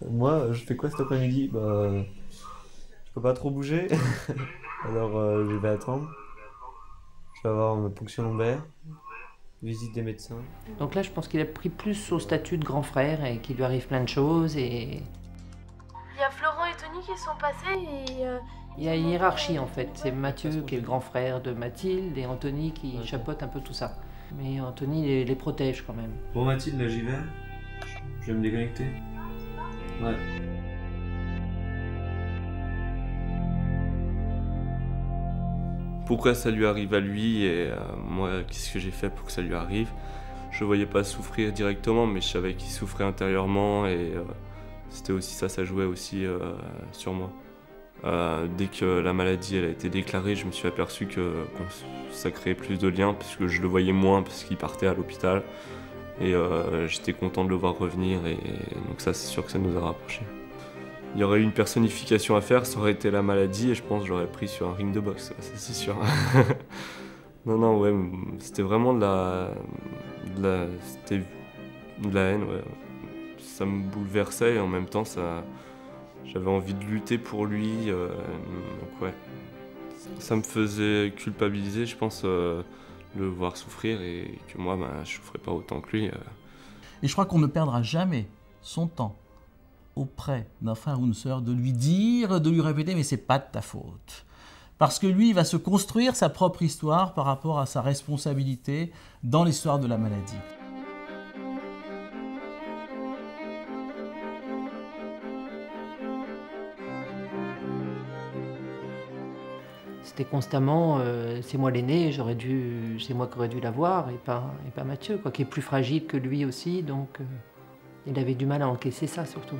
Moi, je fais quoi cet après-midi? Bah, je peux pas trop bouger, alors je vais attendre. Je vais avoir ma ponction lombaire, visite des médecins. Donc là, je pense qu'il a pris plus au statut de grand frère et qu'il lui arrive plein de choses. Et Il y a Florent et Tony qui sont passés et il y a une hiérarchie en fait. C'est Mathieu qui est le grand frère de Mathilde et Anthony qui chapeaute un peu tout ça. Mais Anthony les protège quand même. Bon Mathilde, là j'y vais. Je vais me déconnecter. Ouais. Pourquoi ça lui arrive à lui et moi, qu'est-ce que j'ai fait pour que ça lui arrive? Je le voyais pas souffrir directement, mais je savais qu'il souffrait intérieurement et c'était aussi ça, ça jouait aussi sur moi. Dès que la maladie elle a été déclarée, je me suis aperçu ça créait plus de liens parce que je le voyais moins parce qu'il partait à l'hôpital et j'étais content de le voir revenir et donc ça c'est sûr que ça nous a rapprochés. Il y aurait eu une personnification à faire, ça aurait été la maladie et je pense que je l'aurais pris sur un ring de boxe, ça c'est sûr. Non, non, ouais, c'était vraiment c'était de la haine, ouais. Ça me bouleversait et en même temps, j'avais envie de lutter pour lui, donc ouais. Ça me faisait culpabiliser, je pense, le voir souffrir et que moi, ben, je souffrais pas autant que lui. Et je crois qu'on ne perdra jamais son temps auprès d'un frère ou une sœur de lui dire, de lui répéter, mais c'est pas de ta faute. Parce que lui, il va se construire sa propre histoire par rapport à sa responsabilité dans l'histoire de la maladie. C'était constamment, c'est moi l'aîné, c'est moi qui aurais dû l'avoir et pas Mathieu, quoi, qui est plus fragile que lui aussi, donc il avait du mal à encaisser ça surtout.